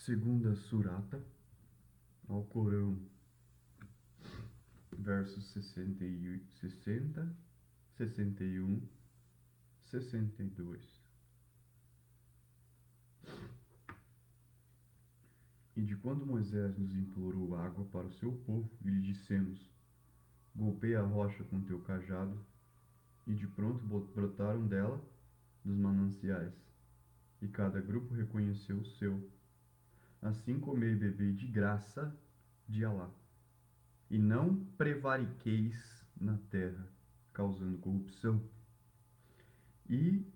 Segunda Surata, ao Corão, versos 60, 61, 62. E de quando Moisés nos implorou água para o seu povo, e lhe dissemos: golpeia a rocha com teu cajado, e de pronto brotaram dela dos mananciais, e cada grupo reconheceu o seu. Assim comei e bebei de graça de Alá. E não prevariqueis na terra, causando corrupção. E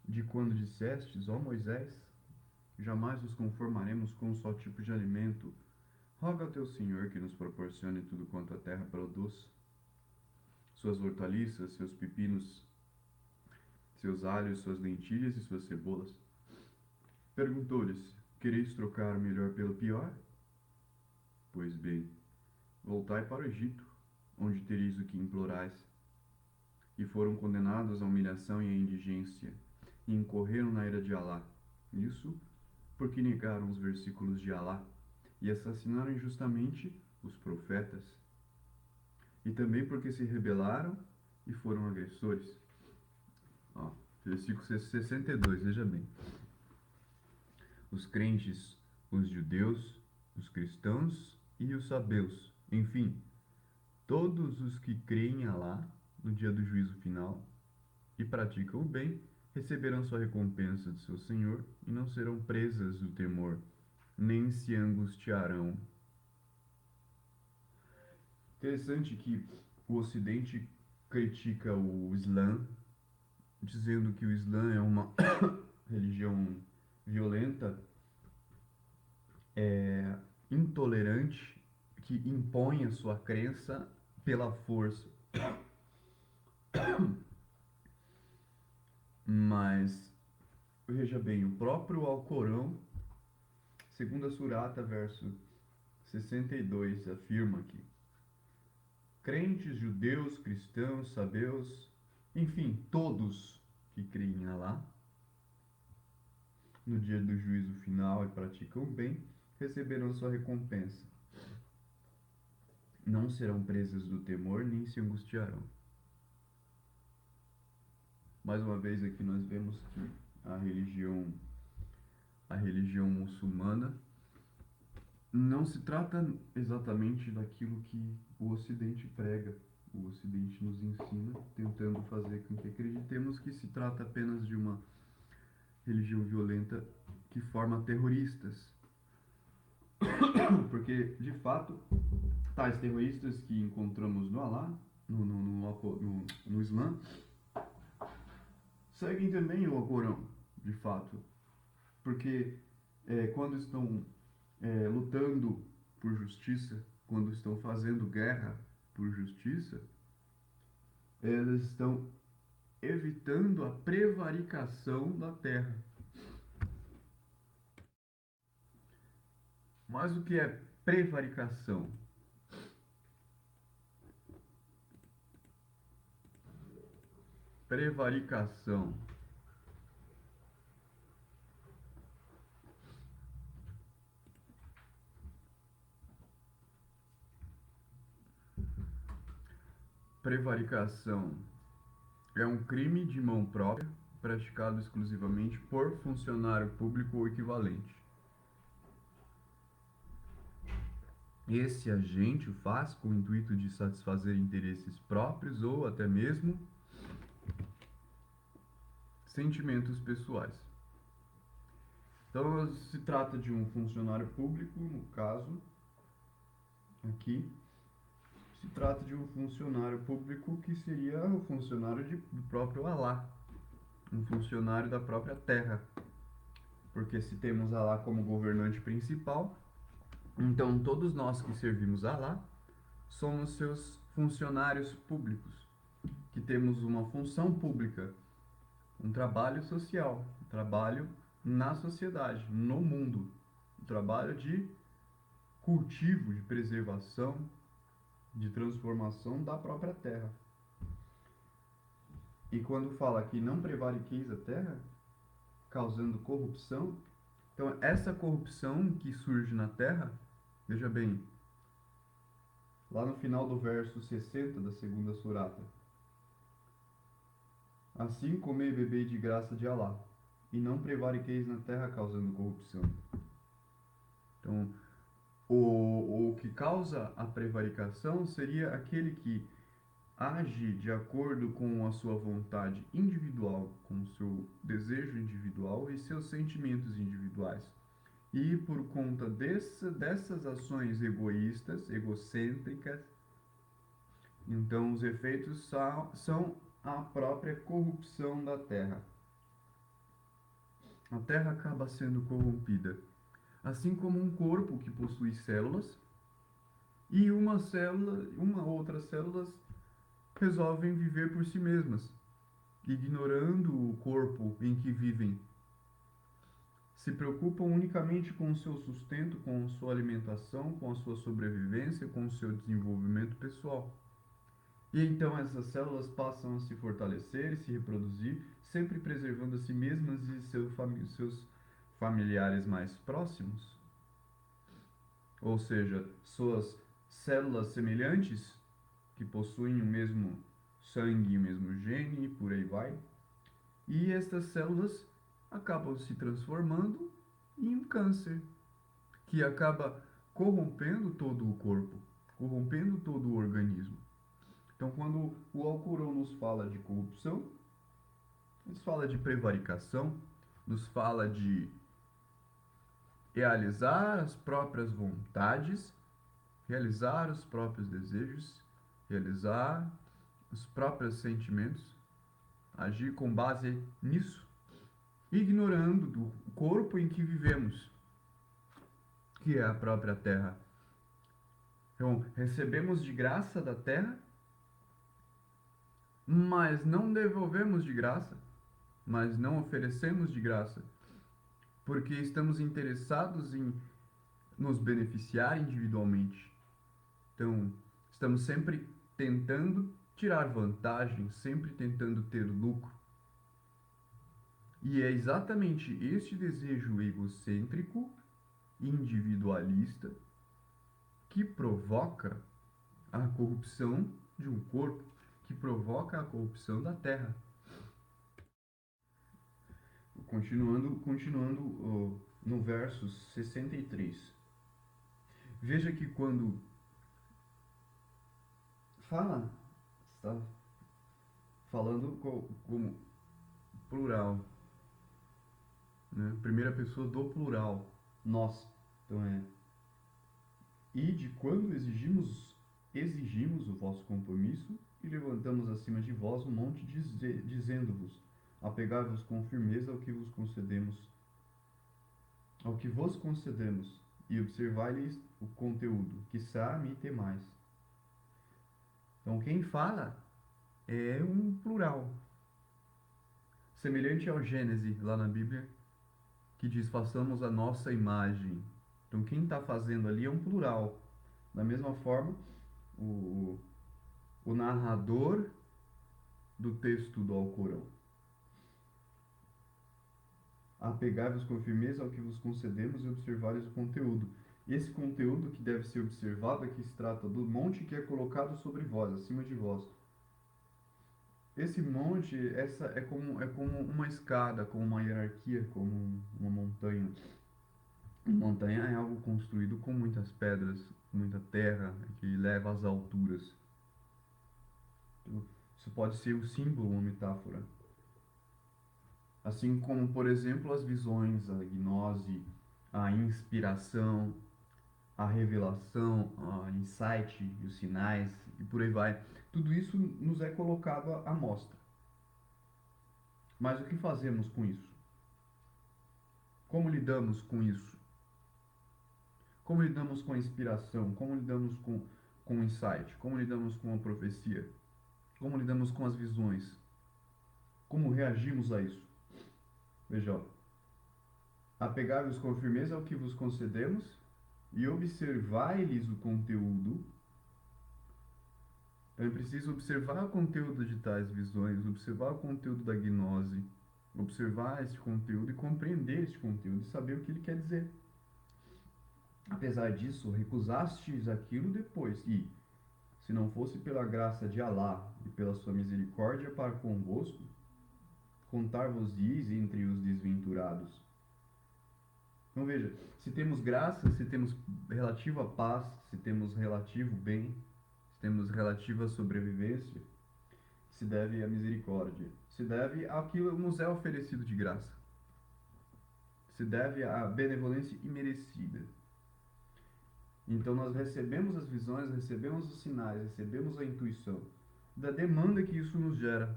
de quando dissestes, ó Moisés, jamais nos conformaremos com um só tipo de alimento. Roga ao teu Senhor que nos proporcione tudo quanto a terra produz, suas hortaliças, seus pepinos, seus alhos, suas lentilhas e suas cebolas. Perguntou-lhes: quereis trocar o melhor pelo pior? Pois bem, voltai para o Egito, onde tereis o que implorais. E foram condenados à humilhação e à indigência, e incorreram na ira de Alá. Isso porque negaram os versículos de Alá, e assassinaram injustamente os profetas. E também porque se rebelaram e foram agressores. Ó, versículo 62, veja bem. Os crentes, os judeus, os cristãos e os sabeus, enfim, todos os que creem em Alá no dia do juízo final e praticam o bem, receberão sua recompensa de seu Senhor e não serão presas do temor, nem se angustiarão. Interessante que o Ocidente critica o Islã, dizendo que o Islã é uma religião violenta, intolerante, que impõe a sua crença pela força. Mas, veja bem, o próprio Alcorão, segunda Surata, verso 62, afirma que crentes, judeus, cristãos, sabeus, enfim, todos que creem em Alá, no dia do juízo final e praticam o bem, receberão sua recompensa. Não serão presas do temor, nem se angustiarão. Mais uma vez aqui nós vemos que a religião muçulmana não se trata exatamente daquilo que o Ocidente prega. O Ocidente nos ensina, tentando fazer com que acreditemos que se trata apenas de uma religião violenta que forma terroristas. Porque, de fato, tais terroristas que encontramos no Alá, no Islã, seguem também o Alcorão, de fato. Porque quando estão lutando por justiça, quando estão fazendo guerra por justiça, elas estão evitando a prevaricação da terra. Mas o que é prevaricação? Prevaricação. Prevaricação é um crime de mão própria praticado exclusivamente por funcionário público ou equivalente. Esse agente o faz com o intuito de satisfazer interesses próprios ou até mesmo sentimentos pessoais. Então, se trata de um funcionário público, no caso, aqui, se trata de um funcionário público que seria o funcionário do próprio Alá, um funcionário da própria terra. Porque se temos Alá como governante principal, então todos nós que servimos a Alá somos seus funcionários públicos, que temos uma função pública, um trabalho social, um trabalho na sociedade, no mundo, um trabalho de cultivo, de preservação, de transformação da própria terra. E quando fala que não prevariqueis a terra, causando corrupção, Então, essa corrupção que surge na terra, veja bem, lá no final do verso 60 da segunda surata, assim comei e bebei de graça de Alá, e não prevariqueis na terra causando corrupção. Então, o que causa a prevaricação seria aquele que age de acordo com a sua vontade individual, com o seu desejo individual e seus sentimentos individuais. E por conta dessas ações egoístas, egocêntricas, então os efeitos são a própria corrupção da terra. A terra acaba sendo corrompida, assim como um corpo que possui células e uma outras células resolvem viver por si mesmas, ignorando o corpo em que vivem. Se preocupam unicamente com o seu sustento, com a sua alimentação, com a sua sobrevivência, com o seu desenvolvimento pessoal. E então essas células passam a se fortalecer e se reproduzir, sempre preservando a si mesmas e seus familiares mais próximos. Ou seja, suas células semelhantes, que possuem o mesmo sangue, o mesmo gene, e por aí vai. E estas células acabam se transformando em um câncer, que acaba corrompendo todo o corpo, corrompendo todo o organismo. Então, quando o Alcorão nos fala de corrupção, nos fala de prevaricação, nos fala de realizar as próprias vontades, realizar os próprios desejos, realizar os próprios sentimentos, agir com base nisso, ignorando do corpo em que vivemos, que é a própria terra. Então, recebemos de graça da terra, mas não devolvemos de graça, mas não oferecemos de graça, porque estamos interessados em nos beneficiar individualmente. Então, estamos sempre tentando tirar vantagem, sempre tentando ter lucro. E é exatamente este desejo egocêntrico, individualista, que provoca a corrupção de um corpo, que provoca a corrupção da terra. Continuando no verso 63. Veja que quando está falando como plural, né? Primeira pessoa do plural, nós. Então e de quando exigimos o vosso compromisso e levantamos acima de vós um monte dizendo-vos, apegai-vos com firmeza ao que vos concedemos, e observai-lhes o conteúdo, quiçá me temais. Então quem fala é um plural, semelhante ao Gênesis lá na Bíblia, que diz façamos a nossa imagem. Então quem está fazendo ali é um plural. Da mesma forma, o narrador do texto do Alcorão. Apegai-vos com firmeza ao que vos concedemos e observai-lhes o conteúdo. Esse conteúdo que deve ser observado aqui se trata do monte que é colocado sobre vós, acima de vós. Esse monte é como uma escada, como uma hierarquia, como uma montanha. Uma montanha é algo construído com muitas pedras, muita terra, que leva às alturas. Isso pode ser um símbolo, uma metáfora. Assim como, por exemplo, as visões, a gnose, a inspiração, a revelação, a insight, os sinais e por aí vai. Tudo isso nos é colocado à mostra. Mas o que fazemos com isso? Como lidamos com isso? Como lidamos com a inspiração? Como lidamos com o insight? Como lidamos com a profecia? Como lidamos com as visões? Como reagimos a isso? Veja, apegai-vos com firmeza ao que vos concedemos e observai-lhes o conteúdo. Então é preciso observar o conteúdo de tais visões, observar o conteúdo da gnose, observar esse conteúdo e compreender esse conteúdo e saber o que ele quer dizer. Apesar disso, recusastes aquilo depois, e, se não fosse pela graça de Alá e pela sua misericórdia para convosco, contar-vos-eis entre os desventurados. Então veja, se temos graça, se temos relativa paz, se temos relativo bem, se temos relativa sobrevivência, se deve à misericórdia, se deve àquilo que nos é oferecido de graça, se deve à benevolência imerecida. Então nós recebemos as visões, recebemos os sinais, recebemos a intuição da demanda que isso nos gera.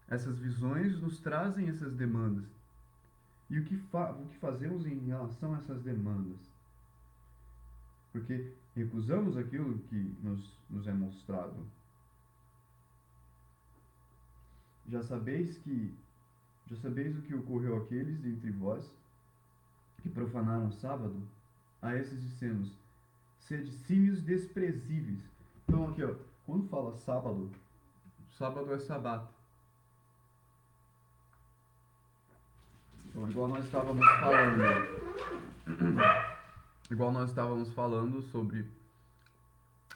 Essas visões nos trazem essas demandas. E o que fazemos em relação a essas demandas? Porque recusamos aquilo que nos é mostrado. Já sabeis o que ocorreu àqueles dentre vós que profanaram o sábado? A esses dissemos: sede símios desprezíveis. Então aqui, ó, quando fala sábado, sábado é sabato. Então, igual nós estávamos falando sobre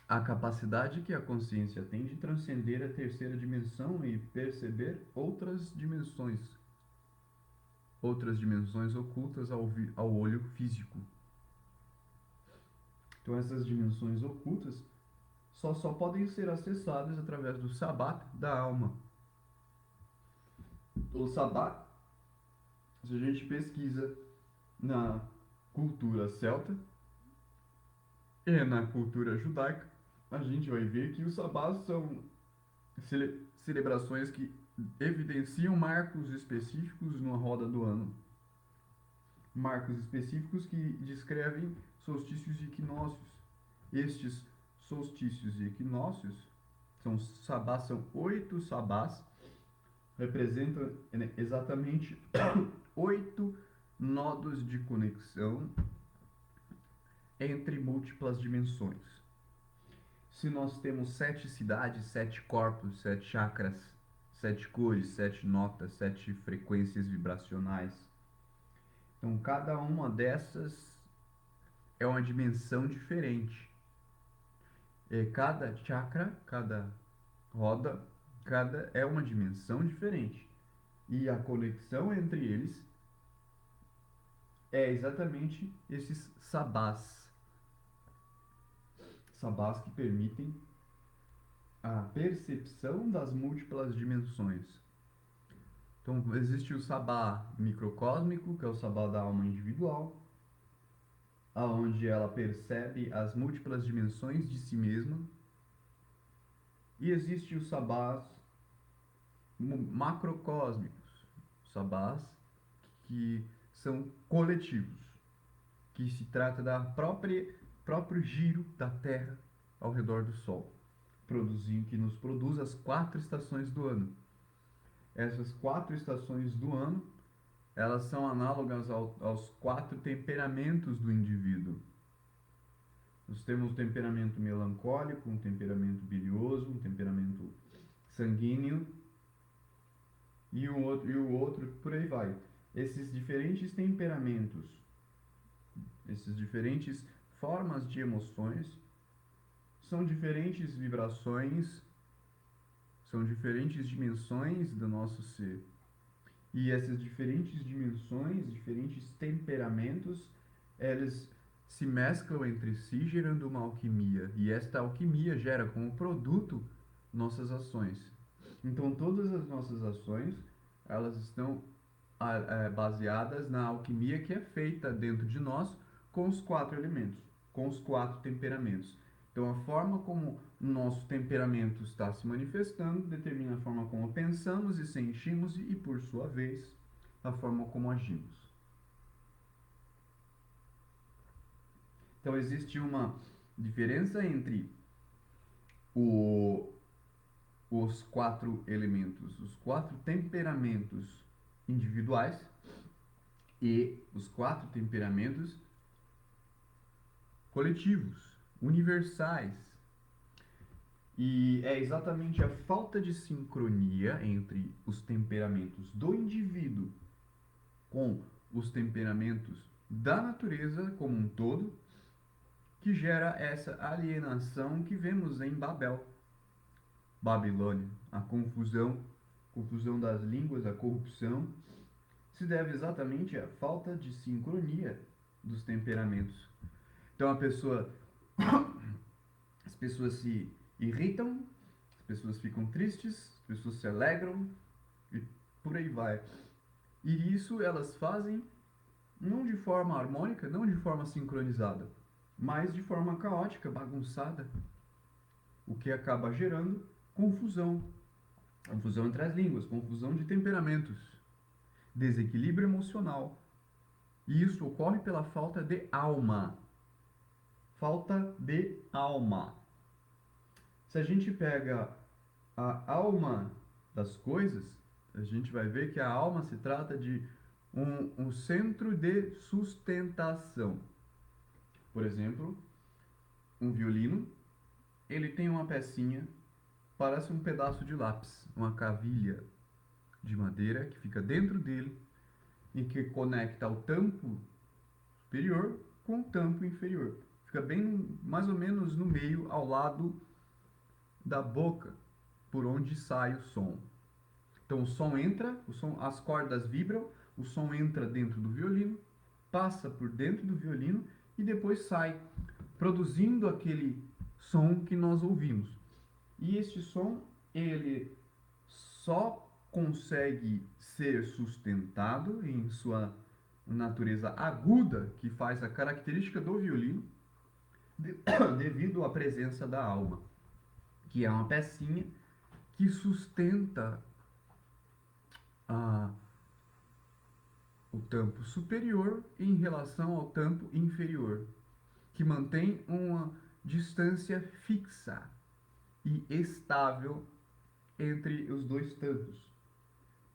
a capacidade que a consciência tem de transcender a terceira dimensão e perceber outras dimensões ocultas ao olho físico. Então essas dimensões ocultas só podem ser acessadas através do sabat da alma. O sabat, se a gente pesquisa na cultura celta e na cultura judaica, a gente vai ver que os sabás são celebrações que evidenciam marcos específicos numa roda do ano. Marcos específicos que descrevem solstícios e equinócios. Estes solstícios e equinócios são 8 sabás, representam exatamente 8 nodos de conexão entre múltiplas dimensões. Se nós temos 7 cidades, 7 corpos, 7 chakras, 7 cores, 7 notas, 7 frequências vibracionais, então cada uma dessas é uma dimensão diferente. Cada chakra, cada roda, é uma dimensão diferente. E a conexão entre eles é exatamente esses sabás. Sabás que permitem a percepção das múltiplas dimensões. Então, existe o sabá microcósmico, que é o sabá da alma individual, aonde ela percebe as múltiplas dimensões de si mesma. E existe os sabás macrocósmicos, sabás que são coletivos, que se trata da próprio giro da Terra ao redor do Sol, que nos produz as 4 estações do ano. Essas 4 estações do ano, elas são análogas aos 4 temperamentos do indivíduo. Nós temos um temperamento melancólico, um temperamento bilioso, um temperamento sanguíneo e o outro por aí vai. Esses diferentes temperamentos, essas diferentes formas de emoções, são diferentes vibrações, são diferentes dimensões do nosso ser. E essas diferentes dimensões, diferentes temperamentos, eles se mesclam entre si, gerando uma alquimia. E esta alquimia gera como produto nossas ações. Então, todas as nossas ações, elas estão baseadas na alquimia que é feita dentro de nós com os 4 elementos, com os 4 temperamentos. Então, a forma como o nosso temperamento está se manifestando determina a forma como pensamos e sentimos e, por sua vez, a forma como agimos. Então, existe uma diferença entre os 4 elementos, os 4 temperamentos individuais e os 4 temperamentos coletivos, universais. E é exatamente a falta de sincronia entre os temperamentos do indivíduo com os temperamentos da natureza como um todo que gera essa alienação que vemos em Babel, Babilônia. A confusão das línguas, a corrupção, se deve exatamente à falta de sincronia dos temperamentos. Então as pessoas se irritam, as pessoas ficam tristes, as pessoas se alegram e por aí vai. E isso elas fazem não de forma harmônica, não de forma sincronizada, mas de forma caótica, bagunçada, o que acaba gerando confusão. Confusão entre as línguas, confusão de temperamentos, desequilíbrio emocional. E isso ocorre pela falta de alma. Falta de alma. Se a gente pega a alma das coisas, a gente vai ver que a alma se trata de um centro de sustentação. Por exemplo, um violino, ele tem uma pecinha, parece um pedaço de lápis, uma cavilha de madeira que fica dentro dele e que conecta o tampo superior com o tampo inferior. Fica bem mais ou menos no meio, ao lado da boca, por onde sai o som. Então o som entra, as cordas vibram, o som entra dentro do violino, passa por dentro do violino e depois sai, produzindo aquele som que nós ouvimos. E este som, ele só consegue ser sustentado em sua natureza aguda, que faz a característica do violino, devido à presença da alma, que é uma pecinha que sustenta o tampo superior em relação ao tampo inferior, que mantém uma distância fixa e estável entre os dois tampos,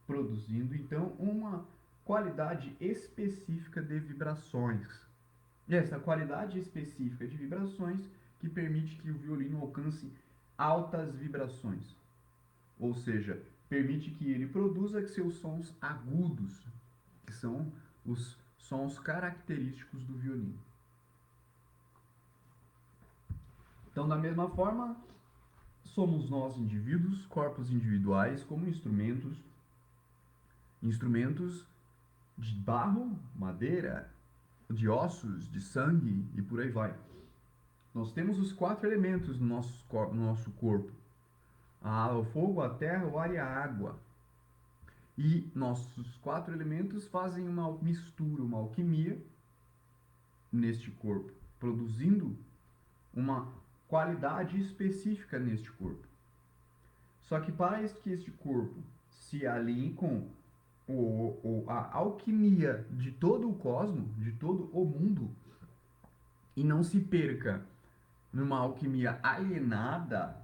produzindo então uma qualidade específica de vibrações. E essa qualidade específica de vibrações que permite que o violino alcance altas vibrações, ou seja, permite que ele produza seus sons agudos, que são os sons característicos do violino. Então, da mesma forma, somos nós indivíduos, corpos individuais, como instrumentos de barro, madeira, de ossos, de sangue e por aí vai. Nós temos os 4 elementos no nosso corpo: o fogo, a terra, o ar e a água. E nossos 4 elementos fazem uma mistura, uma alquimia neste corpo, produzindo uma qualidade específica neste corpo. Só que para que este corpo se alinhe com a alquimia de todo o cosmos, de todo o mundo, e não se perca numa alquimia alienada,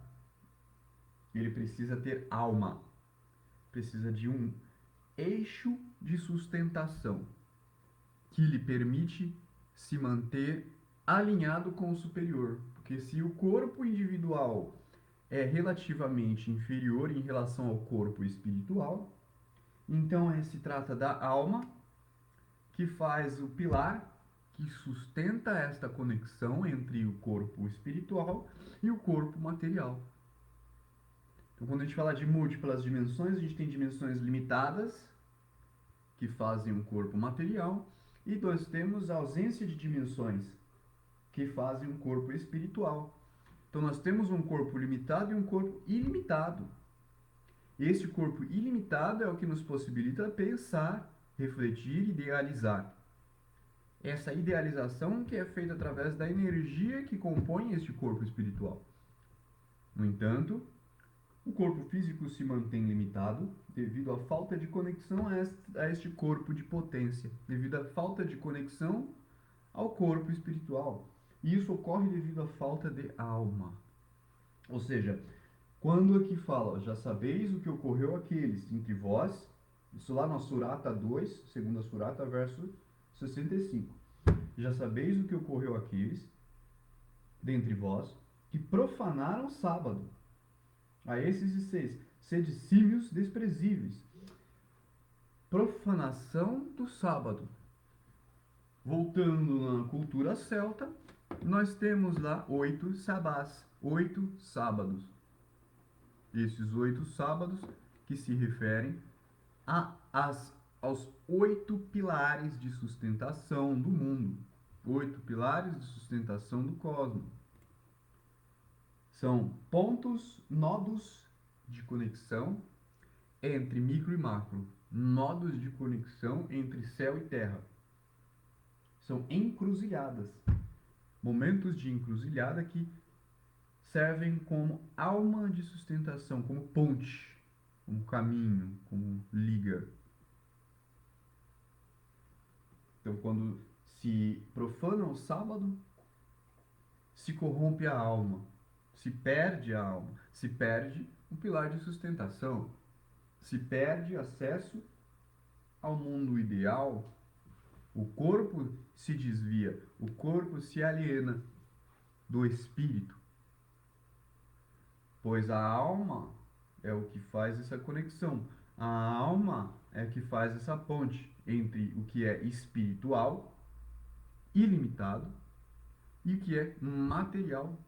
ele precisa ter alma, precisa de um eixo de sustentação que lhe permite se manter alinhado com o superior. Porque se o corpo individual é relativamente inferior em relação ao corpo espiritual, então se trata da alma, que faz o pilar que sustenta esta conexão entre o corpo espiritual e o corpo material. Então, quando a gente fala de múltiplas dimensões, a gente tem dimensões limitadas, que fazem um corpo material, e nós temos a ausência de dimensões, que fazem um corpo espiritual. Então, nós temos um corpo limitado e um corpo ilimitado. Este corpo ilimitado é o que nos possibilita pensar, refletir e idealizar. Essa idealização que é feita através da energia que compõe este corpo espiritual. No entanto, o corpo físico se mantém limitado devido à falta de conexão a este corpo de potência, devido à falta de conexão ao corpo espiritual. E isso ocorre devido à falta de alma. Ou seja, quando aqui fala, já sabeis o que ocorreu àqueles entre vós, isso lá na Surata 2, segunda Surata, verso 65. Já sabeis o que ocorreu àqueles dentre vós que profanaram o sábado. A esses 16, sede símios desprezíveis. Profanação do sábado. Voltando na cultura celta, nós temos lá 8 sabás, 8 sábados. Esses 8 sábados que se referem aos 8 pilares de sustentação do mundo, 8 pilares de sustentação do cosmos. São pontos, nodos de conexão entre micro e macro, nodos de conexão entre céu e terra. São encruzilhadas, momentos de encruzilhada que servem como alma de sustentação, como ponte, como caminho, como liga. Então, quando se profana o sábado, se corrompe a alma, se perde a alma, se perde o pilar de sustentação, se perde acesso ao mundo ideal, o corpo se desvia, o corpo se aliena do espírito, pois a alma é o que faz essa conexão. A alma é que faz essa ponte entre o que é espiritual, ilimitado, e o que é material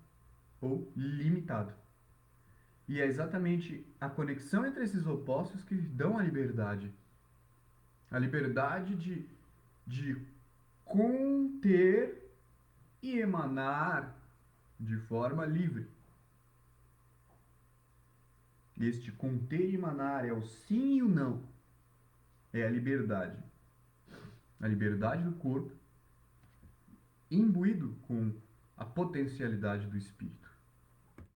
ou limitado. E é exatamente a conexão entre esses opostos que dão a liberdade. A liberdade de conter e emanar de forma livre. Este conter e emanar é o sim e o não. É a liberdade. A liberdade do corpo imbuído com a potencialidade do espírito.